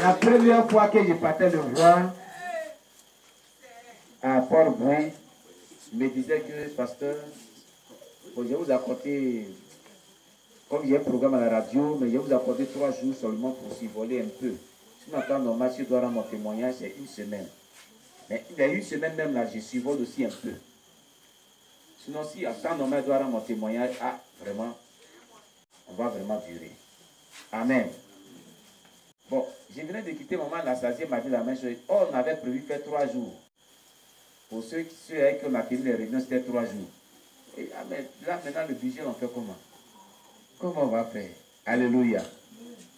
La première fois que je partais le voir à Port-Bouin, il me disait que, pasteur, bon, je vais vous accorder, comme j'ai un programme à la radio, mais je vais vous accorder 3 jours seulement pour s'y voler un peu. Sinon, en temps normal, si je dois rendre mon témoignage, c'est 1 semaine. Mais il y a 1 semaine même là, je survole aussi un peu. Sinon, si en temps normal, je dois rendre mon témoignage, ah, vraiment, on va vraiment durer. Amen. Bon, je venais de quitter maman, la Sazie m'a dit la même chose. Oh, on avait prévu faire 3 jours. Pour ceux avec qui on a tenu les réunions, c'était 3 jours. Et ah, mais là, maintenant, le budget, on fait comment? Comment on va faire? Alléluia.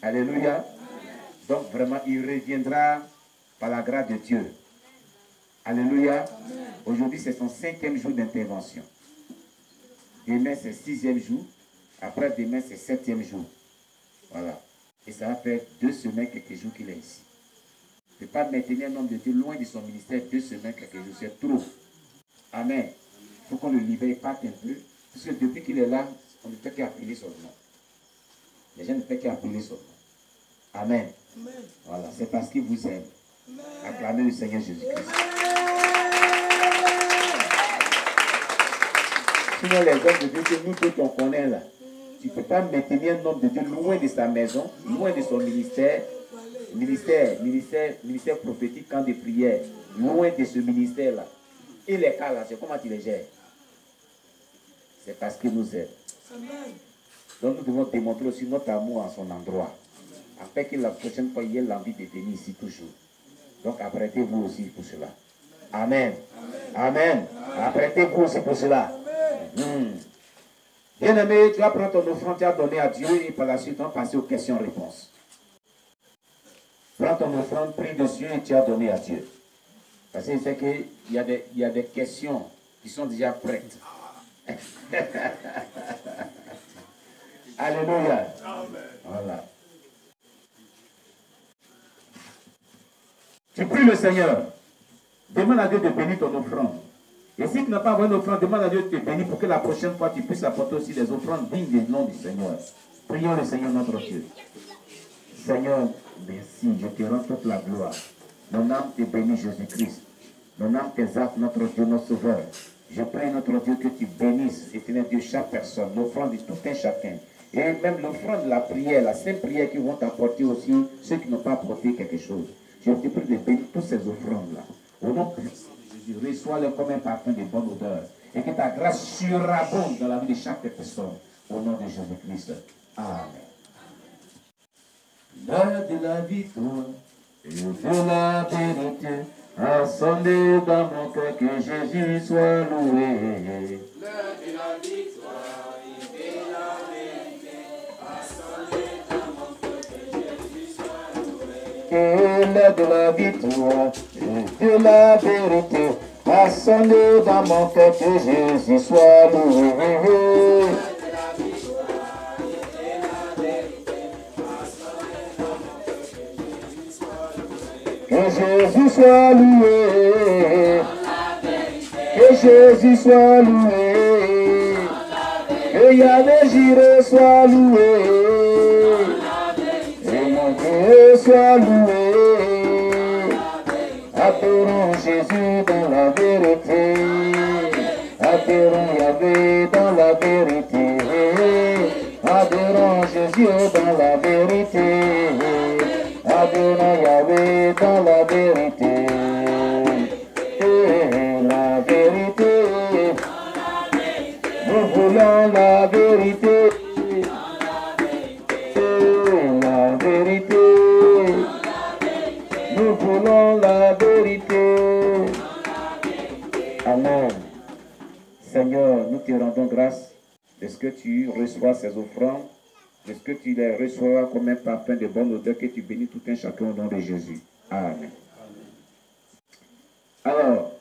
Alléluia. Donc, vraiment, il reviendra par la grâce de Dieu. Alléluia. Aujourd'hui, c'est son 5e jour d'intervention. Demain, c'est 6e jour. Après, demain, c'est 7e jour. Voilà. Et ça va faire 2 semaines, quelques jours qu'il est ici. Ne pas maintenir un homme de Dieu loin de son ministère 2 semaines, quelques jours, c'est trop. Amen. Il faut qu'on le libère, parte un peu. Parce que depuis qu'il est là, on ne fait qu'appeler son nom. Les gens ne font qu'appeler son nom. Amen. Amen. Voilà, c'est parce qu'il vous aime. Acclamez le Seigneur Jésus-Christ. Sinon, les hommes de Dieu que nous tous on connaît là, tu ne peux pas maintenir un homme de Dieu loin de sa maison, loin de son ministère prophétique, camp de prière, loin de ce ministère-là. Et les cas là, c'est comment tu les gères? C'est parce qu'il nous aime. Donc nous devons démontrer aussi notre amour en son endroit. Afin que la prochaine fois, il y ait l'envie de venir ici toujours. Donc apprêtez-vous aussi pour cela. Amen. Amen. Apprêtez-vous aussi pour cela. Bien-aimé, tu vas prendre ton offrande, tu vas donner à Dieu et par la suite, on va passer aux questions-réponses. Prends ton offrande, prie dessus et tu as donné à Dieu. Parce que c'est qu'il y a des questions qui sont déjà prêtes. Alléluia. Voilà. Tu pries le Seigneur. Demande à Dieu de bénir ton offrande. Et si tu n'as pas envoyé une offrande, demande à Dieu de te bénir pour que la prochaine fois tu puisses apporter aussi des offrandes dignes du nom du Seigneur. Prions le Seigneur notre Dieu. Seigneur, merci, je te rends toute la gloire. Mon âme te bénit, Jésus-Christ. Mon âme t'exalte, notre Dieu, notre Sauveur. Je prie, notre Dieu, que tu bénisses, éternel Dieu, chaque personne, l'offrande de tout un chacun. Et même l'offrande de la prière, la sainte prière qui vont t'apporter aussi, ceux qui n'ont pas apporté quelque chose. Je te prie de bénir toutes ces offrandes-là. Au nom de Jésus, reçois-les comme un parfum de bonne odeur. Et que ta grâce surabonde dans la vie de chaque personne. Au nom de Jésus-Christ. Amen. L'heure de la victoire et de la vérité, ascendez dans mon cœur, que Jésus soit loué. L'heure de la victoire et de la vérité, ascendez dans mon cœur, que Jésus soit loué. Et l'heure de la victoire et de la vérité, ascendez dans mon cœur, que Jésus soit loué. Que Jésus soit loué, que Jésus soit loué, que Yahvé Jireh soit loué, et mon Dieu soit loué. Adorons Jésus dans la vérité, adorons Yahvé dans la vérité, adorons Jésus dans la vérité. Adonai Yahvé dans la vérité, et la vérité, nous voulons la vérité, et la vérité, nous voulons la vérité. Amen. Seigneur, nous te rendons grâce de ce que tu reçois ces offrandes. Est-ce que tu les reçois comme un parfum de bonne odeur, que tu bénis tout un chacun au nom de Jésus. Amen. Alors,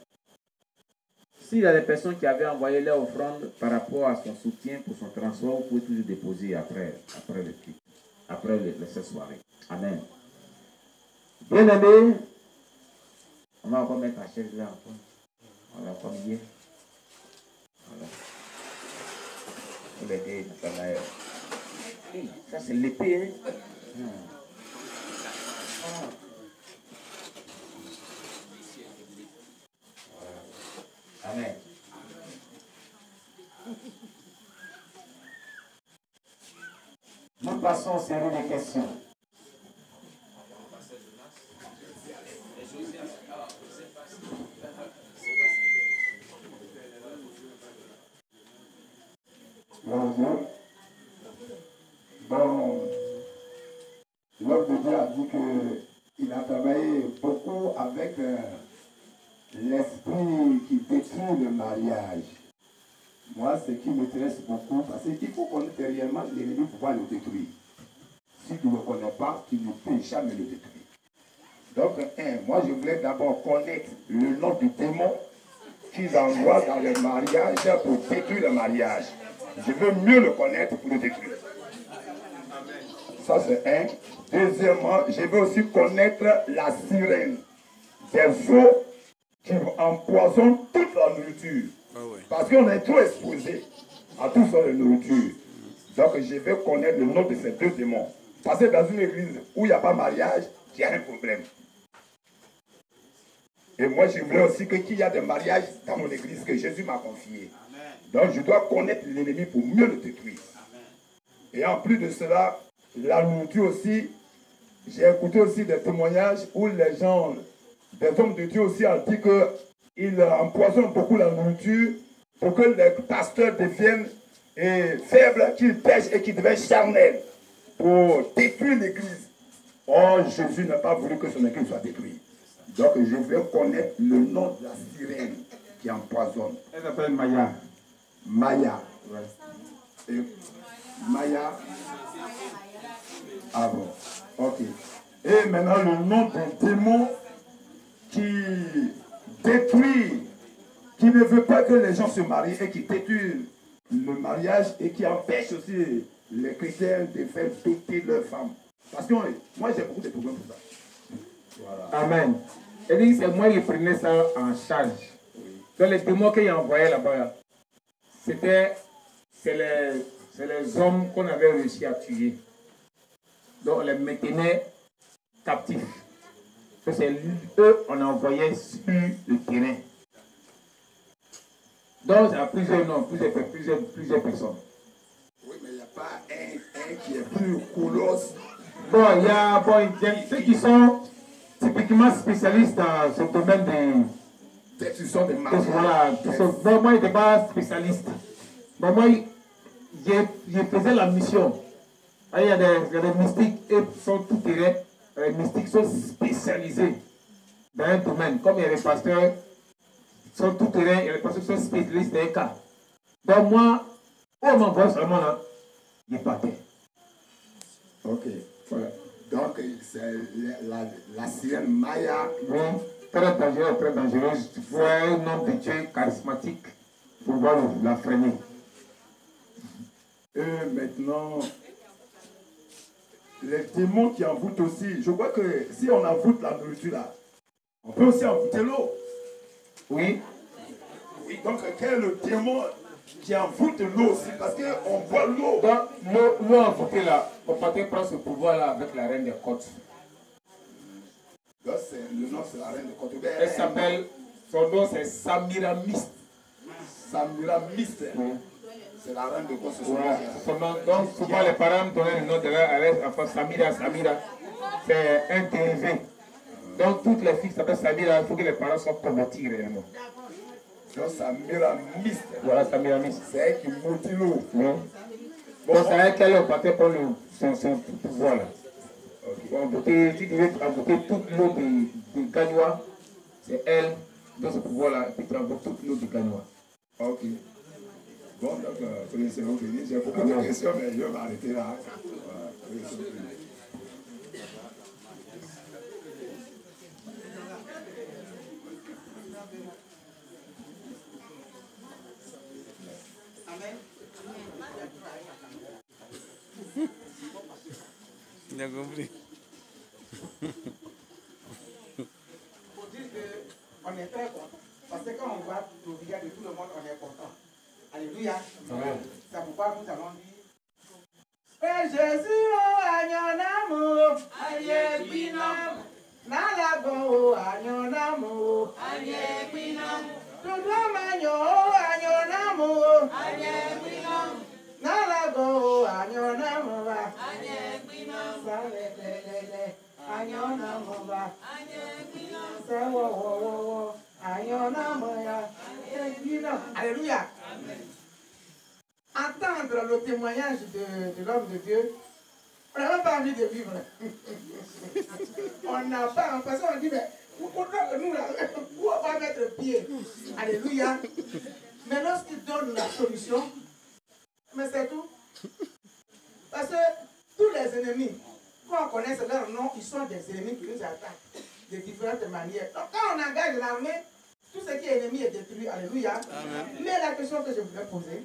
s'il y a des personnes qui avaient envoyé leur offrande par rapport à son soutien pour son transport, vous pouvez toujours déposer après le culte, après cette soirée. Amen. Bien aimé, on va encore mettre la chaise là encore. On va encore hier. Voilà. Pour l'aider, Nathanaël. Ça c'est l'épée, hein? Amen. Nous passons aux séries de questions. Bonjour. Bon, l'homme de Dieu a dit qu'il a travaillé beaucoup avec l'esprit qui détruit le mariage. Moi, ce qui m'intéresse beaucoup, parce qu'il faut connaître réellement l'ennemi pour pouvoir le détruire. Si tu ne le connais pas, tu ne peux jamais le détruire. Donc, moi, je voulais d'abord connaître le nom du démon qu'ils envoient dans le mariage pour détruire le mariage. Je veux mieux le connaître pour le détruire. Ça, c'est un. Deuxièmement, je veux aussi connaître la sirène. Des eaux qui empoisonnent toute la nourriture. Parce qu'on est trop exposé à tout ça de nourriture. Donc, je veux connaître le nom de ces deux démons. Parce que dans une église où il n'y a pas de mariage, il y a un problème. Et moi, je voulais aussi qu'il y ait des mariages dans mon église que Jésus m'a confié. Donc, je dois connaître l'ennemi pour mieux le détruire. Et en plus de cela, la nourriture aussi, j'ai écouté aussi des témoignages où les gens, des hommes de Dieu aussi ont dit qu'ils empoisonnent beaucoup la nourriture pour que les pasteurs deviennent faibles, qu'ils pêchent et qu'ils deviennent charnels pour détruire l'église. Or, Jésus n'a pas voulu que son église soit détruite. Donc, je veux connaître le nom de la sirène qui empoisonne. Elle s'appelle Maya. Maya. Ouais. Et Maya. Ah bon. Ok. Et maintenant, le nom d'un démon qui détruit, qui ne veut pas que les gens se marient et qui détruit le mariage et qui empêche aussi les chrétiens de faire douter leurs femmes. Parce que moi, j'ai beaucoup de problèmes pour ça. Voilà. Amen. Elle dit c'est moi qui prenais ça en charge. Oui. Donc les démons qu'il envoyait là-bas, c'est les hommes qu'on avait réussi à tuer. Donc on les maintenait captifs. C'est eux qu'on envoyait sur le terrain. Donc il y a plusieurs noms, plusieurs personnes. Oui, mais il n'y a pas un qui est plus colosse. Bon, il y a ceux qui sont typiquement spécialistes dans ce domaine de destruction des mariages. Voilà. Bon, moi, je n'étais pas spécialiste. Bon, moi, je faisais la mission. Il y a des mystiques, ils sont tout terrain. Les mystiques sont spécialisés dans un domaine. Comme il y a des pasteurs qui sont tout terrain, il y a des pasteurs qui sont spécialistes dans un cas. Donc, moi, on m'envoie seulement là, je partais. Ok. Voilà. Donc, c'est la sirène Maya. Oui, très dangereuse, très dangereuse. Il faut un homme de Dieu charismatique pour pouvoir la freiner. Et maintenant, les démons qui envoûtent aussi. Je vois que si on envoûte la nourriture là, on peut aussi envoûter l'eau. Oui. Oui, donc quel est le démon qui envoûte l'eau aussi? Parce qu'on voit l'eau. Donc, l'eau envoûtée là, on peut prendre ce pouvoir là avec la reine des côtes. Donc, le nom c'est la reine des côtes. Elle s'appelle, son nom c'est Samiramiste. Samiramiste. Oui. C'est la reine de côtes. Voilà. Donc, souvent les parents me donnaient le nom de leur enfant Samira. C'est un dérivé. Donc, toutes les filles qui s'appellent Samira, il faut que les parents soient convertis réellement. Donc, Samiramiste. Voilà, Samiramiste. C'est elle qui motive l'eau. Oui. Bon, c'est elle qui a parti pour son pouvoir là. Okay. Si tu veux emboîter toute l'eau de Gagnois, c'est elle dans ce pouvoir là, qui emboîte toute l'eau de Gagnois. Ok. Bon, donc, c'est bon, j'ai beaucoup de questions, mais je vais m'arrêter là. Voilà. Il a compris. Faut dire qu'on est très content. Parce que quand on voit le regard de tout le monde, on est content. Alléluia. C'est pourquoi nous allons dire Et Jésus, agneau d'amour, aïe, Alléluia. Entendre le témoignage de l'homme de Dieu, on n'a même pas envie de vivre. On n'a pas, parce qu'on dit, mais nous, là, où on va mettre pied? Alléluia. Mais lorsqu'il donne la solution, mais c'est tout. Parce que tous les ennemis, quand on connaît leur nom, ils sont des ennemis qui nous attaquent de différentes manières. Donc quand on engage l'armée, tout ce qui est ennemi est détruit. Alléluia. Amen. Mais la question que je voudrais poser,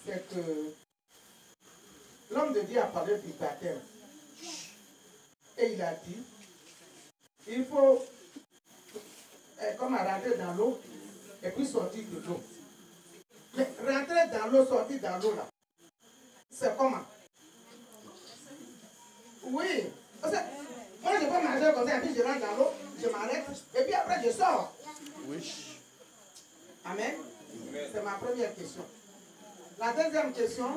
c'est que l'homme de Dieu a parlé du baptême. Et il a dit, il faut comme rentrer dans l'eau et puis sortir de l'eau. Mais rentrer dans l'eau, sortir dans l'eau là, c'est comment? Oui. Parce que moi je peux manger comme ça et puis je rentre dans l'eau, je m'arrête et puis après je sors. Oui. Amen. C'est ma première question. La deuxième question,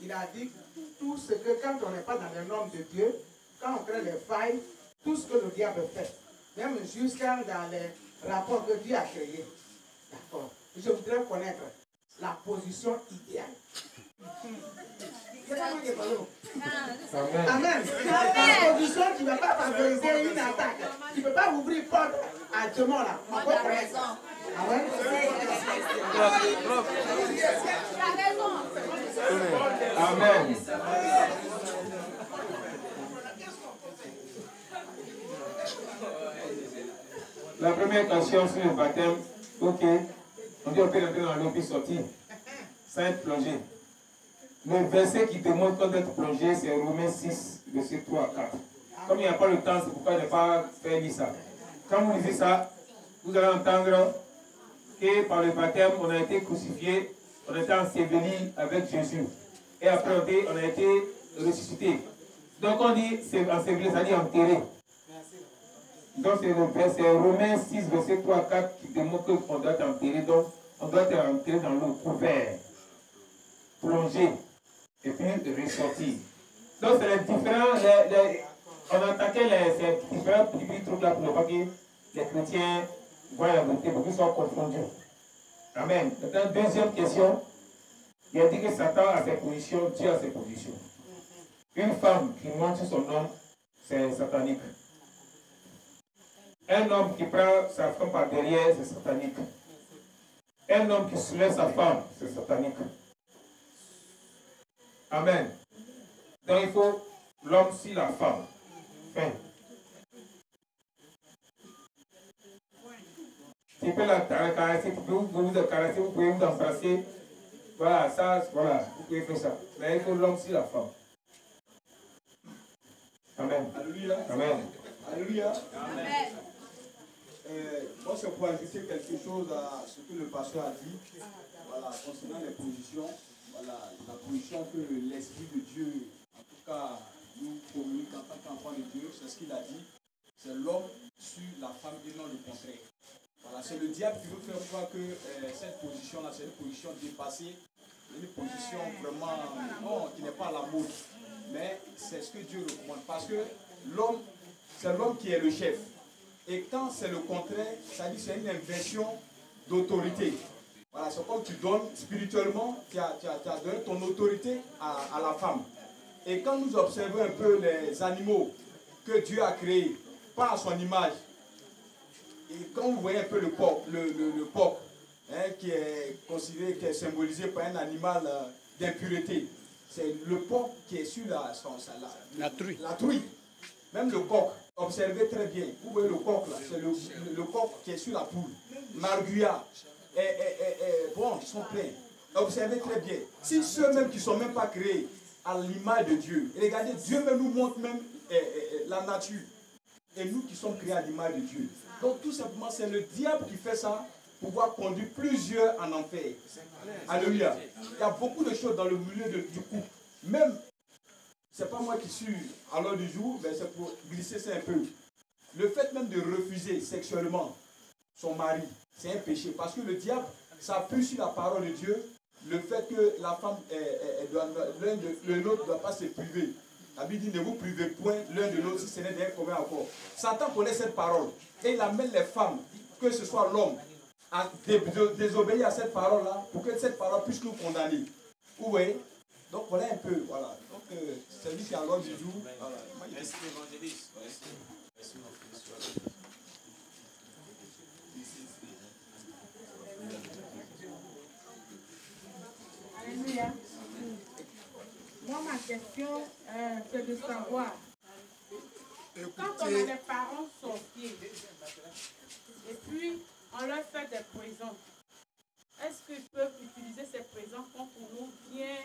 il a dit tout ce que quand on n'est pas dans les normes de Dieu, quand on crée les failles, tout ce que le diable fait, même jusqu'à dans les rapports que Dieu a créés. D'accord. Je voudrais connaître la position idéale. C'est pas moi qui parle. Amen. Amen. La position qui ne va pas favoriser une attaque. Tu ne peux pas ouvrir porte à Dieu là. Amen. Amen. La première question sur le baptême, ok, on dit on peut rentrer dans l'eau puis sortir, sans être plongé. Le verset qui demande quand être plongé, c'est Romains 6, verset 3 à 4. Comme il n'y a pas le temps, c'est pourquoi je n'ai pas fait lire ça. Quand vous lisez ça, vous allez entendre que par le baptême, on a été crucifié, on a été enseveli avec Jésus. Et après, on a été ressuscité. Donc on dit, c'est enseveli, ça dit enterré. Donc c'est le verset Romains 6, verset 3 à 4 qui démontre qu'on doit être enterré. Donc on doit être enterré dans l'eau, couvert, plongé, et puis ressortir. Donc c'est les différents, on attaquait ces différents petits trucs là pour ne pas que les chrétiens voient la vérité, pour qu'ils soient confondus. Amen. Maintenant, deuxième question, il a dit que Satan a ses positions, Dieu a ses positions. Une femme qui monte sur son homme, c'est satanique. Un homme qui prend sa femme par derrière, c'est satanique. Un homme qui soulève sa femme, c'est satanique. Amen. Donc il faut l'homme sur la femme. Fin. Tu peux la caresser, tu peux vous caresser, vous pouvez vous embrasser. Voilà, ça, voilà, vous pouvez faire ça. Mais il faut l'homme sur la femme. Amen. Alléluia. Amen. Alléluia. Amen. Moi, c'est pour ajouter quelque chose à ce que le pasteur a dit, voilà, concernant les positions, voilà, la position que l'Esprit de Dieu, en tout cas, nous communique en tant qu'enfant de Dieu, c'est ce qu'il a dit, c'est l'homme sur la femme et non le contraire. Voilà, c'est le diable qui veut faire croire que cette position-là, c'est une position dépassée, une position vraiment, non, qui n'est pas à la mode, mais c'est ce que Dieu recommande, parce que l'homme, c'est l'homme qui est le chef. Et quand c'est le contraire, ça dit c'est une inversion d'autorité. Voilà, c'est comme tu donnes spirituellement, tu as donné ton autorité à la femme. Et quand nous observons un peu les animaux que Dieu a créés, pas à son image, et quand vous voyez un peu le porc, qui est considéré, qui est symbolisé par un animal d'impureté, c'est le porc qui est sur la truie. Même le coq. Observez très bien. Vous voyez le coq là, c'est le coq qui est sur la poule. Marguya. Bon, ils sont pleins. Observez très bien. Si ceux-mêmes qui ne sont même pas créés à l'image de Dieu, et regardez, Dieu même nous montre même la nature. Et nous qui sommes créés à l'image de Dieu. Donc tout simplement, c'est le diable qui fait ça pour pouvoir conduire plusieurs en enfer. Alléluia. Il y a beaucoup de choses dans le milieu du couple. Même, c'est pas moi qui suis à l'heure du jour, mais c'est pour glisser ça un peu. Le fait même de refuser sexuellement, son mari. C'est un péché. Parce que le diable s'appuie sur la parole de Dieu. Le fait que la femme, l'un de l'autre ne doit pas se priver. La Bible dit ne vous privez point l'un de l'autre si ce n'est d'un commun accord. Satan connaît cette parole. Et il amène les femmes, que ce soit l'homme, à désobéir à cette parole-là pour que cette parole puisse nous condamner. Vous voyez? Donc voilà un peu. Voilà. Donc c'est lui qui a l'ordre du jour. Voilà. Merci l'évangéliste. Merci mon frère. Alléluia. Moi, ma question, c'est de savoir, quand on a des parents sorciers, et puis on leur fait des présents, est-ce qu'ils peuvent utiliser ces présents contre nous? Bien,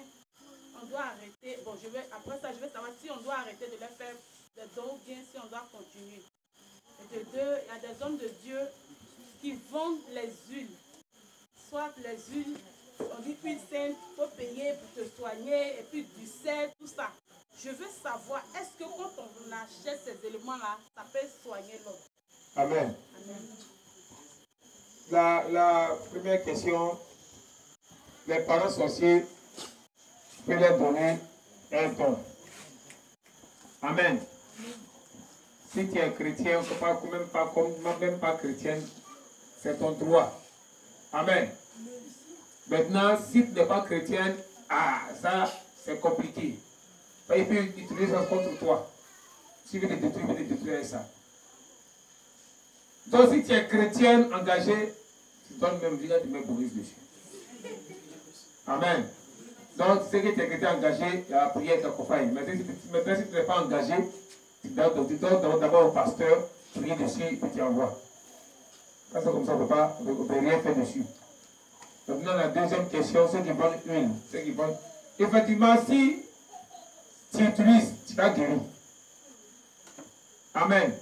on doit arrêter. Bon, après ça, je vais savoir si on doit arrêter de leur faire des dons ou bien si on doit continuer. Et de deux, il y a des hommes de Dieu qui vendent les huiles. Soit les huiles, on dit huile sainte, il faut payer pour te soigner, et puis du sel, tout ça. Je veux savoir, est-ce que quand on achète ces éléments-là, ça peut soigner l'homme? Amen. Amen. La première question, les parents sorciers peuvent leur donner un don. Amen. Si tu es chrétien, même pas chrétien, c'est ton droit. Amen. Maintenant, si tu n'es pas chrétien, ça c'est compliqué. Il peut utiliser ça contre toi. Si tu veux te détruire, il peut te détruire ça. Donc si tu es chrétien engagé, tu donnes même vie, tu mets Boris dessus. Amen. Donc c'est que tu es chrétien engagé, il y a la prière qui accompagne. Mais si tu n'es pas engagé, tu donnes d'abord au pasteur, prier dessus et puis tu envoies. Quand c'est comme ça, on ne peut rien faire dessus. Maintenant la deuxième question, ceux qui vendent huile, ceux qui vendent. Effectivement, si tu utilises, tu vas guérir. Amen.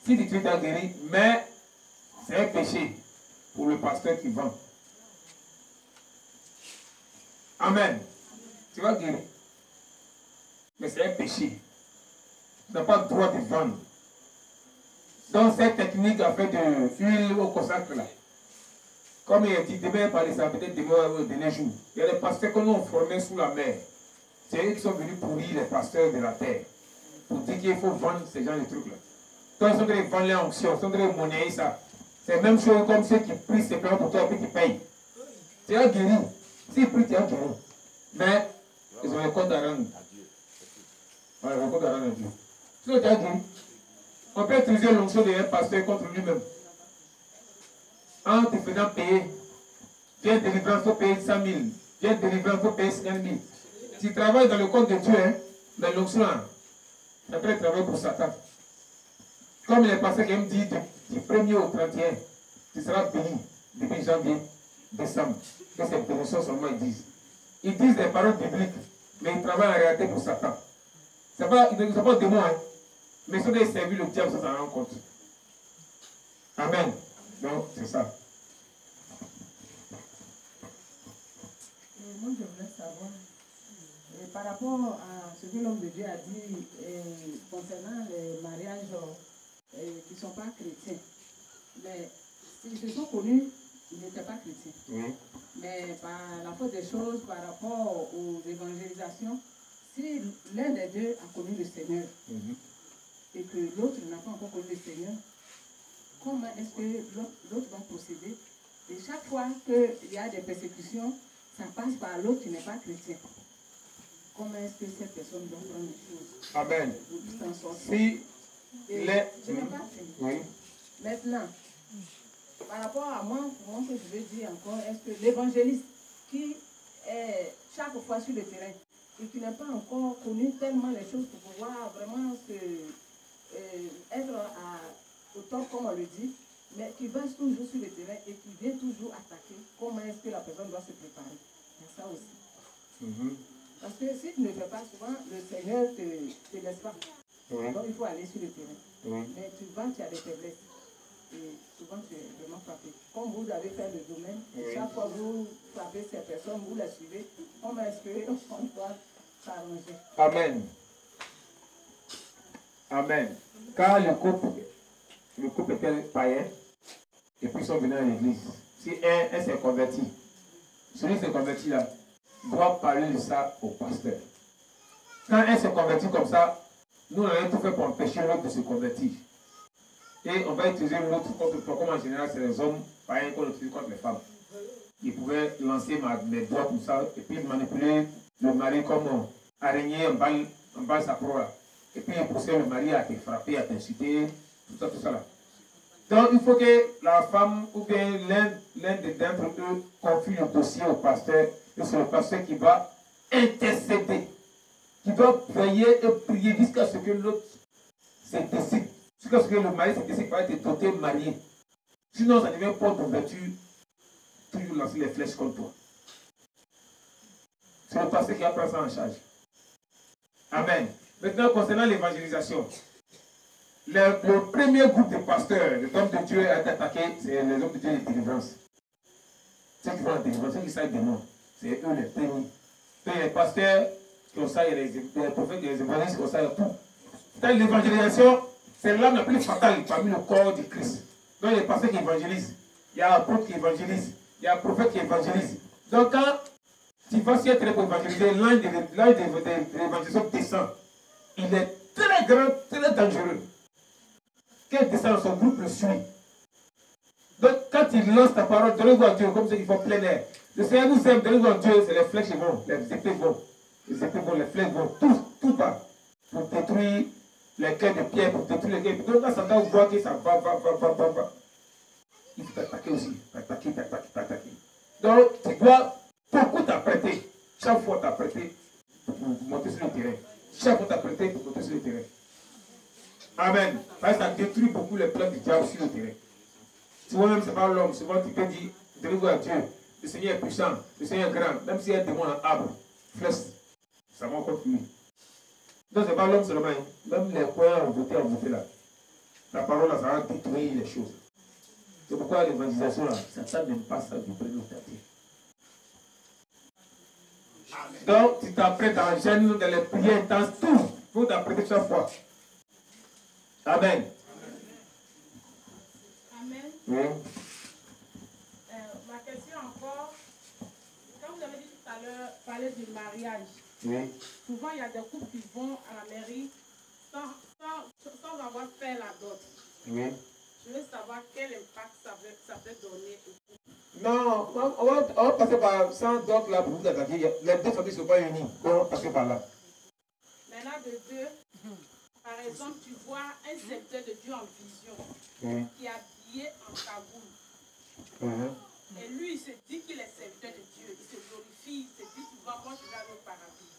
Si tu utilises, tu vas guérir, mais c'est un péché pour le pasteur qui vend. Amen. Tu vas guérir. Mais c'est un péché. Tu n'as pas le droit de vendre. Donc cette technique a fait de l'huile au consacre là. Comme il a dit, demain parler ça, peut-être demain au dernier jour. Il y a des pasteurs que nous avons formés sous la mer. C'est eux qui sont venus pourrir les pasteurs de la terre. Pour dire qu'il faut vendre ces gens de trucs là. Donc ils sont en train de vendre les onctions, ils sont en train de monnayer ça. C'est la même chose comme ceux qui prient ces plans pour toi et puis qui payent. Tu as guéri. S'ils prient, tu as guéri. Mais ils ont un compte à rendre. Voilà, un compte à rendre à Dieu. Sinon tu as guéri. On peut utiliser l'onction de un pasteur contre lui-même. En te faisant payer, viens délivrance, il faut payer 100 000. Viens délivrance, il faut payer 50 000. Tu travailles dans le compte de Dieu, hein, mais l'onction, après il travaille pour Satan. Comme il est passé, qui me dit du 1er au 31, tu seras béni depuis janvier, décembre. Que c'est bénédiction seulement ils disent. Ils disent des paroles bibliques, mais ils travaillent en réalité pour Satan. Ils ne sont pas démons, hein, mais ils sont des services, le diable, ça s'en rend compte. Amen. Donc, c'est ça. Moi, je voulais savoir, par rapport à ce que l'homme de Dieu a dit concernant les mariages qui ne sont pas chrétiens. Mais ils se sont connus, ils n'étaient pas chrétiens. Oui. Mais par la faute des choses, par rapport aux évangélisations, si l'un des deux a connu le Seigneur et que l'autre n'a pas encore connu le Seigneur, comment est-ce que l'autre va procéder? Et chaque fois qu'il y a des persécutions, ça passe par l'autre qui n'est pas chrétien. Comment est-ce que cette personne doit prendre les choses? Amen. Pour s'en sortir? Si les... Je n'ai pas fini. Oui. Maintenant, par rapport à moi, pour moi, que je veux dire encore, est-ce que l'évangéliste qui est chaque fois sur le terrain et qui n'a pas encore connu tellement les choses pour pouvoir vraiment être au top, comme on le dit, mais qui va toujours sur le terrain et qui vient toujours attaquer, comment est-ce que la personne doit se préparer? Il y a ça aussi. Parce que si tu ne le fais pas souvent, le Seigneur te laisse pas. Oui. Donc il faut aller sur le terrain. Oui. Mais tu vas, tu as des faiblesses. Et souvent tu es vraiment frappé. Comme vous avez fait le domaine, et chaque fois que vous frappez ces personnes, vous les suivez, comment est-ce qu'on doit s'arranger? Amen. Amen. Car le couple était païen, et puis ils sont venus à l'église. Si un s'est converti, celui qui s'est converti là, doit parler de ça au pasteur. Quand un s'est converti comme ça, nous on a tout fait pour empêcher l'autre de se convertir. Et on va utiliser l'autre contre, comme en général c'est les hommes, pareil qu'on utilise contre les femmes. Ils pouvaient lancer mes doigts comme ça et puis manipuler le mari comme araignée en balle sa proie. Et puis pousser le mari à te frapper, à t'insulter, tout ça là. Donc il faut que la femme ou bien l'un d'entre eux confie le dossier au pasteur et c'est le pasteur qui va intercéder, qui va veiller et prier jusqu'à ce que l'autre se décide, jusqu'à ce que le mari se décide par être doté marié. Sinon ça devient porte d'ouverture, toujours lancer les flèches contre toi. C'est le pasteur qui va prendre ça en charge. Amen. Maintenant concernant l'évangélisation. Le premier groupe de pasteurs, les hommes de Dieu a été attaqué, c'est les hommes de Dieu de délivrance. Ceux qui font la délivrance, ceux qui savent des noms, c'est eux les premiers. Et les pasteurs qui ont ça, il y a les prophètes et les évangélistes qui ont ça, il y a tout. L'évangélisation, c'est l'âme la plus fatale parmi le corps du Christ. Donc il y a les pasteurs qui évangélisent, il y a l'apôtre qui évangélise, il y a le prophète qui évangélise. Donc quand tu vas s'y être pour évangéliser, l'âge de l'évangélisation descend. Il est très grand, très dangereux. Quel descend son groupe le suit. Donc quand il lance ta parole, donnez-vous à Dieu comme ceux qui font plein air. Le Seigneur nous aime, donnez-vous à Dieu, c'est les flèches qui vont, les épées vont, les flèches vont, tout part. Pour détruire les cœurs de pierre, pour détruire les cœurs. Donc quand Satan voit que ça va. Il faut t'attaquer aussi, t'attaquer. Donc tu dois beaucoup t'apprêter. Chaque fois t'apprêter pour monter sur le terrain. Chaque fois t'apprêter pour monter sur le terrain. Amen. Parce que ça détruit beaucoup les plans du diable sur le terrain. Souvent même, ce n'est pas l'homme. Souvent, tu peux dire, donnez-vous à Dieu. Le Seigneur est puissant. Le Seigneur est grand. Même s'il y a un démon en arbre, flèche, ça va encore lui. Donc, ce n'est pas l'homme seulement. Même les croyants ont voté là. La parole, là, ça va détruire les choses. C'est pourquoi l'évangélisation, là, Satan n'aime pas ça du premier quartier. Donc, tu t'apprêtes en gêne dans les prières intenses, tout. Il faut t'apprêter chaque fois. Amen. Amen. Oui. Ma question encore, quand vous avez dit tout à l'heure, parler du mariage, Oui. souvent il y a des couples qui vont à la mairie sans avoir fait la dot. Oui. Je veux savoir quel impact ça peut donner au couple. Non, on va passer par sans dot là pour vous attaquer. Les deux familles ne sont pas unies. On va passer par là. Maintenant, de deux, par exemple, tu vois un serviteur de Dieu en vision qui est habillé en cagoule. Et lui, il se dit qu'il est serviteur de Dieu. Il se glorifie, il se dit souvent, moi je vais aller au paradis.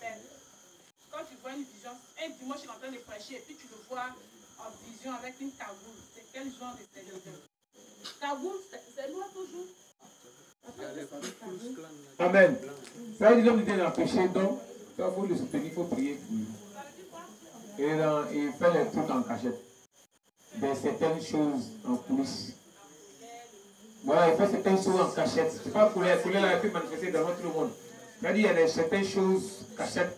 Ben, quand tu vois une vision, un dimanche il est en train de prêcher et puis tu le vois en vision avec une cagoule. C'est quel genre de serviteur? Cagoule, c'est loin toujours. Amen. Ça veut dire que l'homme est en péché, donc il faut le soutenir, il faut prier pour lui. Et il fait les trucs en cachette. De certaines choses en coulisses. Voilà, il fait certaines choses en cachette. C'est pas pour les là, il peut manifester devant tout le monde. C'est-à-dire qu'il y a certaines choses cachettes.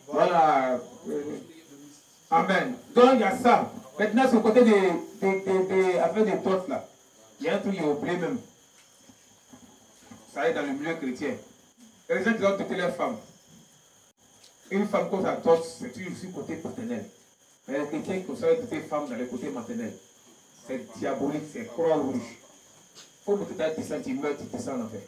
Voilà. Amen. Donc il y a ça. Maintenant, sur le côté des affaires des portes là, il y a un truc qui est oublié même. Ça est dans le milieu chrétien. Les gens qui doivent doter leurs femmes. Une femme comme ça dote, c'est toujours sur le côté paternel. Mais les chrétiens qui doivent doter les femmes dans le côté maternel. C'est diabolique, c'est croix rouge. Il faut que tu aies 10 cm, tu descends en enfer.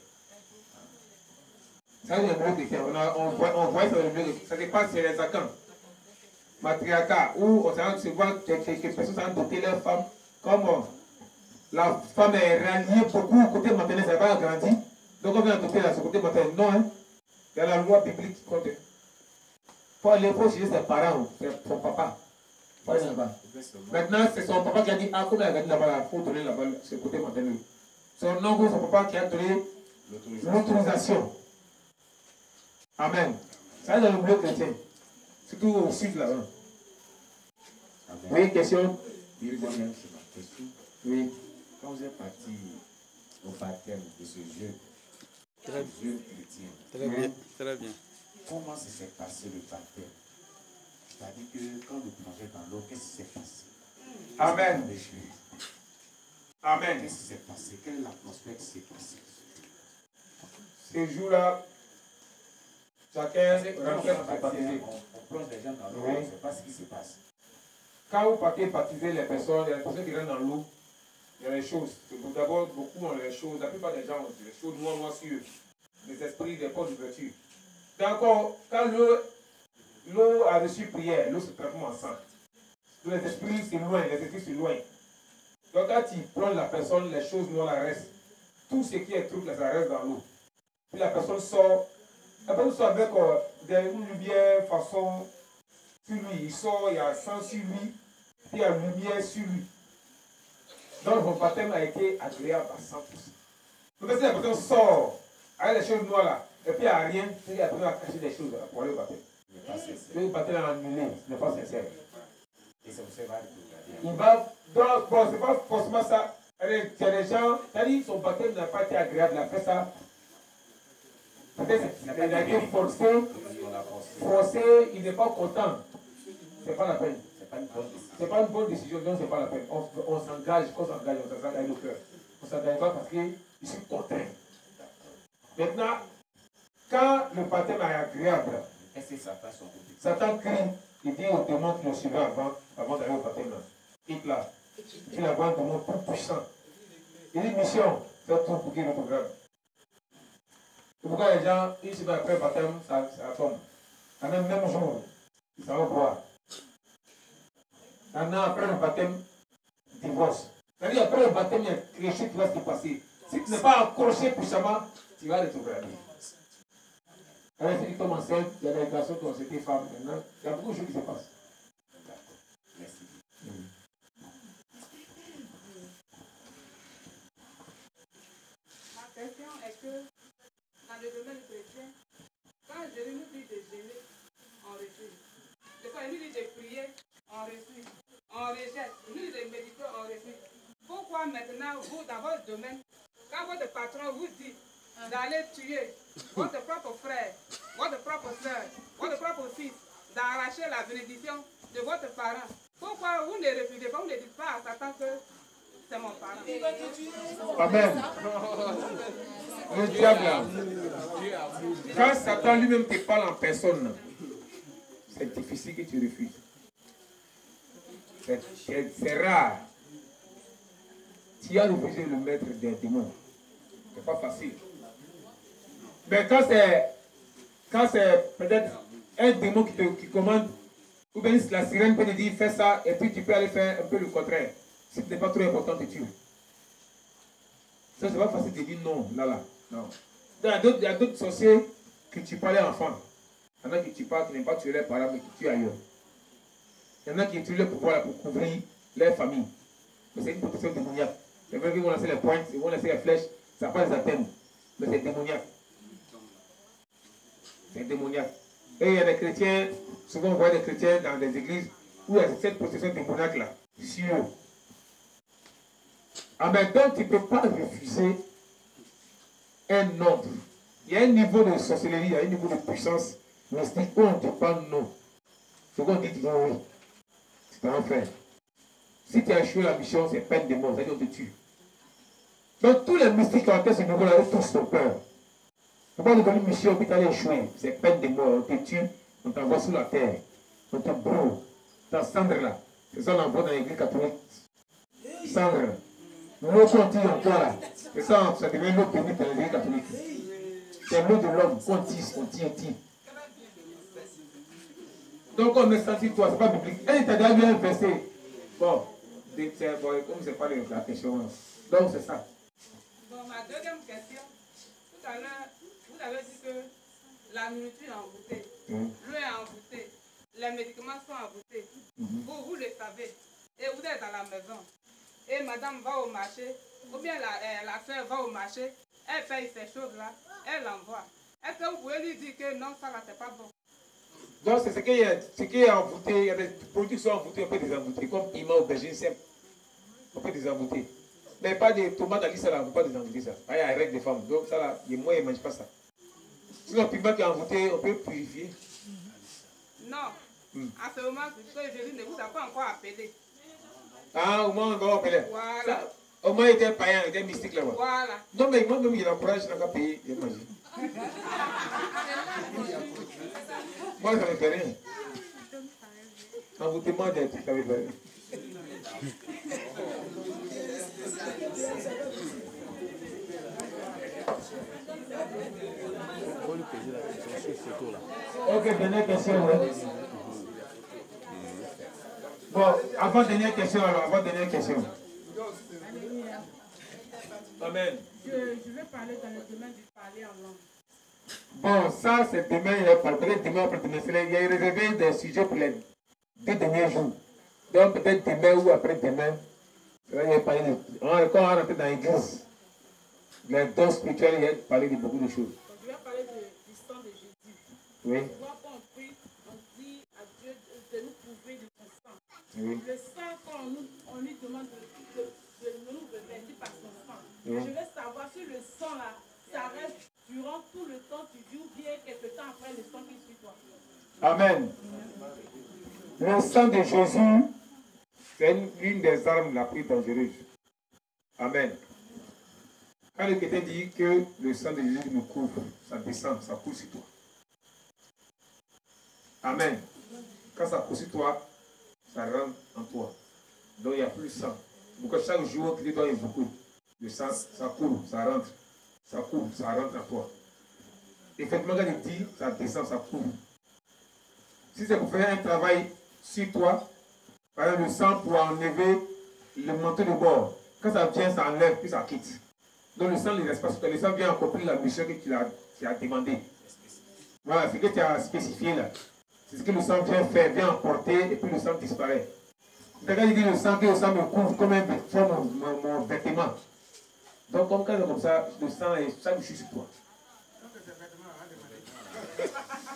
Ça, c'est le milieu chrétien. On voit ça dans le milieu chrétien. Ça dépasse chez les acans. Matriarcat, où on se voit que quelques personnes sont doter leurs femmes. Comme la femme est ralliée beaucoup au côté maternel, ça va agrandir. Donc on vient doter là, ce côté maternel. Non, hein. Il y a la loi biblique qui compte. Il faut aller chez ses parents, c'est son papa. Faut aller là-bas. Maintenant, c'est son papa qui a dit, ah, comme il a gagné là-bas, il faut donner là-bas, ce côté maternel. Son oncle, son papa qui a donné l'autorisation. Amen. Ça, c'est dans le milieu chrétien. Surtout au sud là-bas. Oui, question. C'est ma question. Oui. Quand vous êtes parti au baptême de ce jeune chrétien, Très bien, très bien. comment s'est passé le baptême? C'est-à-dire que quand vous plongez dans l'eau, qu'est-ce qui s'est passé? Amen. Amen. Qu'est-ce qui s'est passé? Quelle est l'atmosphère qui s'est passée? Ces jours-là, chacun rentre On pour baptiser. plonge les gens dans l'eau, Oui. on ne sait pas ce qui se passe. Quand vous partez baptiser les personnes, il y a des personnes qui rentrent dans l'eau. Il y a des choses. D'abord, beaucoup ont les choses. La plupart des gens ont des choses noires sur eux. Les esprits, des corps d'ouverture. D'accord, quand l'eau a reçu prière, l'eau se transforme en sang. Les esprits s'éloignent, les esprits s'éloignent. Donc quand tu prends la personne, les choses noires la restent. Tout ce qui est truc, là, ça reste dans l'eau. Puis la personne sort. La personne sort avec une lumière façon sur lui. Il sort, il y a sang sur lui. Puis il y a lumière sur lui. Donc mon baptême a été agréable à 100%. Donc si la personne sort avec les choses noires là, et puis il n'y a rien, c'est qu'il y a besoin de cacher des choses là, pour aller au baptême. Le baptême est annulé, ce n'est pas sincère. Et c'est aussi vrai Il va, donc, bon, c'est pas forcément ça. Il y a des gens, c'est-à-dire son baptême n'a pas été agréable, il a fait ça. Peut-être qu'il a été forcé, il n'est pas content. C'est pas la peine. C'est pas une bonne décision, donc c'est pas la peine. On s'engage, on s'engage le cœur. On s'engage pas parce que je suis contraint. Maintenant, quand le baptême est agréable, est-ce que Satan son côté? Satan crie, il dit au démon qui le suivait avant d'aller au baptême. Hitler, il a un démon tout puissant. Il dit mission, c'est tout pour qu'il le programme. C'est pourquoi les gens, ils se mettent après le baptême, ça tombe. Quand même jour, ça va boire. Un an après le baptême, divorce. C'est-à-dire après le baptême, il y a quelque chose qui va se passer. Si tu n'es pas accroché puissamment, tu vas rétrograder. Quand les filles qui tombent enceintes, il y a des garçons qui ont été femmes. Maintenant, il y a beaucoup de choses qui se passent. Merci. Ma question est que, dans le domaine chrétien, quand Jésus nous dit de jeûner, on refuse. Quand il nous dit de prier, on refuse. On rejette. Il nous dit de méditer, on refuse. Pourquoi maintenant, vous, dans votre domaine, quand votre patron vous dit d'aller tuer votre propre frère, votre propre soeur, votre propre fils, d'arracher la bénédiction de votre parent, pourquoi vous ne refusez pas, vous ne dites pas à Satan que c'est mon parent? Amen. Le diable, quand Satan lui-même te parle en personne, c'est difficile que tu refuses. C'est rare. Tu as refusé le maître des démons. C'est pas facile. Mais quand c'est peut-être un démon qui commande, ou bien la sirène peut te dire fais ça, et puis tu peux aller faire un peu le contraire. Si ce n'est pas trop important, tu tues. Ça, c'est pas facile de dire non, là. Non. Il y a d'autres sorciers qui tuent pas les enfants. Il y en a qui tuent pas, qui n'aiment pas tuer leurs parents, mais qui tuent ailleurs. Il y en a qui tuent leur pouvoir pour couvrir leur famille. Mais c'est une protection démoniaque. C'est vrai qu'ils vont lancer les pointes, ils vont lancer les flèches, ça passe les atteindre. Mais c'est démoniaque. C'est démoniaque. Et il y a des chrétiens, souvent on voit des chrétiens dans des églises où il y a cette protection démoniaque là, sur eux. Ah mais donc tu ne peux pas refuser un ordre. Il y a un niveau de sorcellerie, il y a un niveau de puissance mystique où on ne dit pas non. Ce qu'on dit, tu dis oui. C'est un frère. Si tu as échoué la mission, c'est peine de mort, c'est-à-dire on te tue. Donc tous les mystiques qui ont atteint ce niveau-là, eux tous ont peur. Il ne faut pas nous donner une mission, puis tu allais échouer. C'est peine de mort, on te tue, on t'envoie sous la terre, on te brûle. Ta cendre là, c'est ça qu'on envoie dans l'église catholique. Cendre. L'eau qu'on tire en toi là, c'est ça, ça devient l'eau bénite dans l'église catholique. C'est l'eau de l'homme qu'on tire, on tire. Donc on met ça sur toi, c'est pas biblique. Et il t'a déjà vu un verset. Bon, comme c'est pas la question. Donc c'est ça. Bon, ma deuxième question. Tout à l'heure, vous avez dit que la nourriture est envoûtée, l'eau est envoûtée, les médicaments sont envoûtés. Vous le savez. Et vous êtes dans la maison. Et madame va au marché, ou bien la soeur va au marché, elle fait ces choses-là, elle l'envoie. Est-ce que vous pouvez lui dire que non, ça là, c'est pas bon? Donc c'est ce qui est envoûté, il y a des produits qui sont envoûtés, on peut les envoûter, comme piment, aubergine, simple. On peut les envoûter. Mais pas des tomates à ça là, on ne peut pas les envoûter ça. Il y a règle des femmes, donc ça là, moi ils ne mangent pas ça. Si le piment qui est envoûté, on peut purifier. Non. À ce moment, Jésus ne vous a pas encore appelé. Ah, au moins on va appeler. Voilà. Au moins, il était païen, il était mystique là-bas. Voilà. Non, mais moi-même, il encourage, je n'ai pas payé. Il m'a dit. Moi, ça ne me fait rien. On vous demande d'être, ça ne me fait rien. Ok, dernière question. Ouais. Bon, avant dernière question, alors, avant dernière question. Amen. Je vais parler dans le domaine du parler en langue. Bon, ça, c'est demain, il va parler. Peut-être demain, après-demain. Il y a réservé des sujets pour les 2 derniers jours. Donc, peut-être demain ou après-demain, il va parler de. Quand on va rentrer dans l'église, les dons spirituels, il va parler de beaucoup de choses. Donc, je vais parler du sang de Jésus. Oui. Souvent, quand on prie, on dit à Dieu de nous prouver de son sang. Oui. Le sang, quand on lui demande de nous revêtir par son sang, Oui. je veux savoir si le sang là, ça reste durant tout le temps tu vis ou bien quelque temps après le sang qui suit toi. Amen. Le sang de Jésus, c'est l'une des armes la plus dangereuse. Amen. Quand le chrétien dit que le sang de Jésus nous couvre, ça descend, ça coule sur toi. Amen. Quand ça coule sur toi, ça rentre en toi. Donc il n'y a plus de sang. Donc chaque jour, il doit y avoir beaucoup. Le sang, ça coule, ça rentre. Ça coule, ça rentre en toi. Effectivement, quand il dit, ça descend, ça coule. Si c'est pour faire un travail sur toi, par exemple, le sang pour enlever le manteau de bord. Quand ça vient, ça enlève, puis ça quitte. Donc le sang ne reste pas sur toi. Le sang vient accomplir la mission que tu as demandé. Voilà, c'est ce que tu as spécifié là. C'est ce que le sang vient faire, vient emporter, et puis le sang disparaît. Quand il dit le sang, que le sang me couvre comme mon vêtement. Donc comme quand c'est comme ça, le sang est chaque jour sur toi.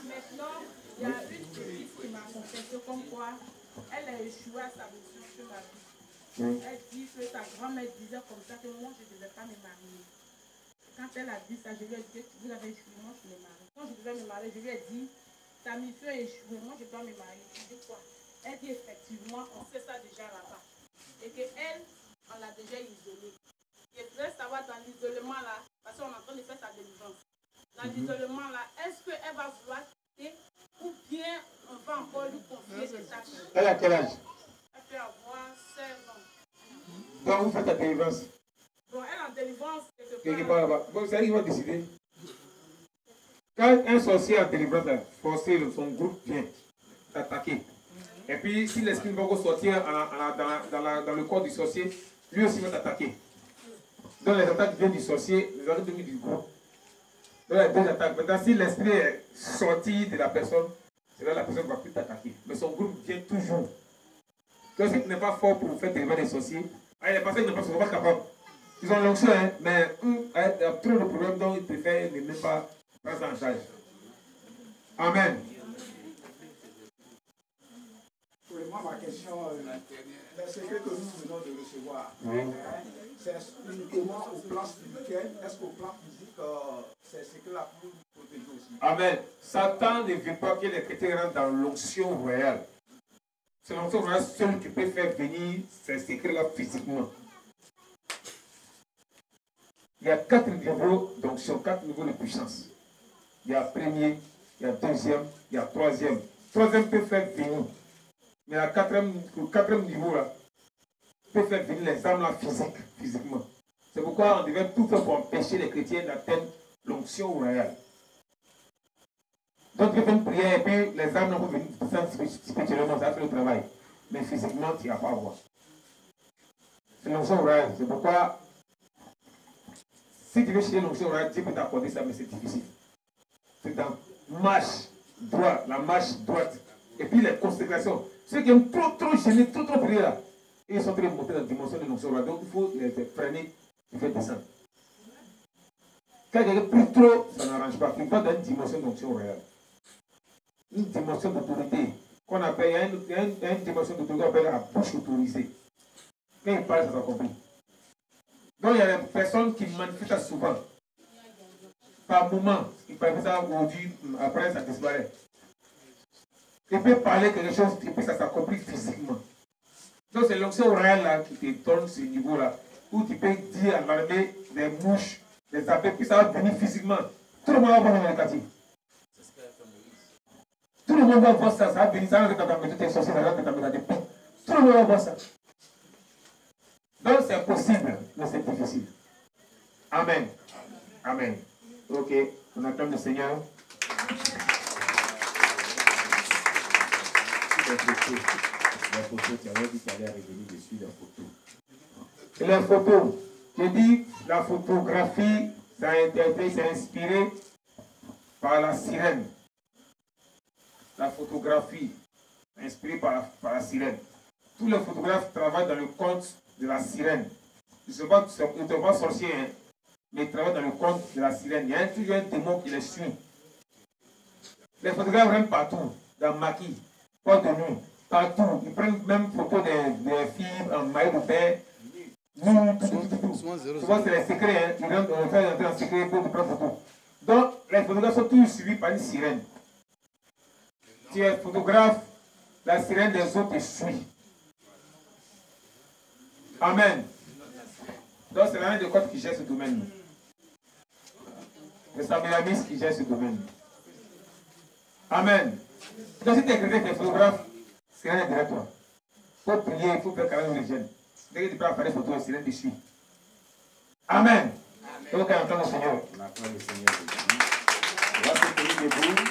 Maintenant, il y a une petite qui m'a confessé comme quoi elle a échoué à sa mission sur ma vie. Oui. Elle dit que sa grand-mère disait comme ça que moi je ne devais pas me marier. Quand elle a dit ça, je lui ai dit que vous avez échoué, moi je me marie. Quand je devais me marier, je lui ai dit ta mission est échouée, moi je dois me marier. Je dis quoi? Elle dit effectivement, on sait ça déjà là-bas. Et qu'elle, on l'a déjà isolée. Je voudrais savoir dans l'isolement là, parce qu'on est en train de faire sa délivrance. Dans l'isolement là, est-ce qu'elle va vouloir quitter ou bien on va encore lui confier ses tâches? Elle a quel âge? Elle peut avoir 16 ans. Donc vous faites la délivrance. Bon, elle est en délivrance Quelque part là-bas. Bon, c'est elle qui va décider. Quand un sorcier en délivrance a forcé son groupe vient t'attaquer. Et puis si l'esprit va sortir dans le corps du sorcier, lui aussi va t'attaquer. Donc les attaques viennent du sorcier, les attaques viennent du groupe. Donc il y a 2 attaques. Maintenant, si l'esprit est sorti de la personne, c'est là la personne ne va plus t'attaquer. Mais son groupe vient toujours. Donc si tu n'es pas fort pour faire délivrer des sorciers, les personnes ne sont pas capables. Ils ont l'onction, hein, mais il y a trop de problèmes, donc ils préfèrent ne même pas prendre en charge. Amen. Oui, moi, ma question, le secret que nous venons de recevoir, c'est uniquement au plan spirituel. Est-ce qu'au plan physique, c'est ce que la pour nous protéger aussi? Amen. Satan ne veut pas que les chrétiens rentrent dans l'onction royale. C'est l'onction royale seule qui peut faire venir ces secrets-là physiquement. Il y a 4 niveaux d'onction, 4 niveaux de puissance. Il y a premier, il y a deuxième, il y a troisième. Troisième peut faire venir. Mais le quatrième niveau là, peut faire venir les âmes là physiquement. C'est pourquoi on devait tout faire pour empêcher les chrétiens d'atteindre l'onction royale. Donc tu fais une prière et puis les âmes n'ont pas venir spirituellement, ça fait le travail. Mais physiquement, tu n'as pas à voir. C'est l'onction royale. C'est pourquoi, si tu veux chercher l'onction royale, Dieu peut t'accorder ça, mais c'est difficile. C'est dans marche droite, la marche droite. Et puis les consécrations. Ceux qui aiment trop gêner, trop prier là, ils sont en train de monter dans la dimension de l'onction royale. Donc il faut les freiner, les faire descendre. Quand quelqu'un prie trop, ça n'arrange pas. Il faut dans une dimension d'onction royale. Une dimension d'autorité. Qu'on appelle, il y a une dimension d'autorité qu'on appelle la bouche autorisée. Quand il parle, ça s'accomplit. Donc il y a des personnes qui manifestent ça souvent. Par moment, ils parlent ça aujourd'hui, après ça disparaît. Il peut parler quelque chose et puis ça s'accomplit physiquement. Donc c'est l'onction royale là qui te donne ce niveau-là. où tu peux dire à l'armée des mouches, des abeilles, puis ça va venir physiquement. Tout le monde va voir dans le quartier. Tout le monde va voir ça, ça va venir, ça va rentrer dans ta maison, tes sorciers, ça va rentrer dans ta maison. Tout le monde va voir ça. Donc c'est possible, mais c'est difficile. Amen. Amen. Ok, on acclame le Seigneur. La photo, tu avais dit qu'il allait revenir dessus, la photo. Et les photos, j'ai dit la photographie, ça a été, c'est inspiré par la sirène. La photographie, inspirée par la sirène. Tous les photographes travaillent dans le conte de la sirène. Ils ne sont pas sorciers, hein, mais ils travaillent dans le conte de la sirène. Il y a toujours un démon qui les suit. Les photographes rentrent partout, dans le maquis, pas de nuit, partout. Ils prennent même photos des filles en maillot de bain. Souvent c'est les secrets, hein. Ils rentrent, on fait rentrer en secret pour prendre photo. Donc les photographes sont tous suivis par une sirène. Tu es photographe, la sirène des autres te suit. Amen. Donc c'est la reine de Côte qui gère ce domaine. C'est Samiramis qui gère ce domaine. Amen. Donc si tu es chrétien, tu es photographe, sirène est derrière toi. Il faut prier, il faut faire carrément les jeunes. Dès que tu peux faire des photos, sirène te suit. Amen. Donc on entend le Seigneur. On acclame le Seigneur. On va se tenir debout.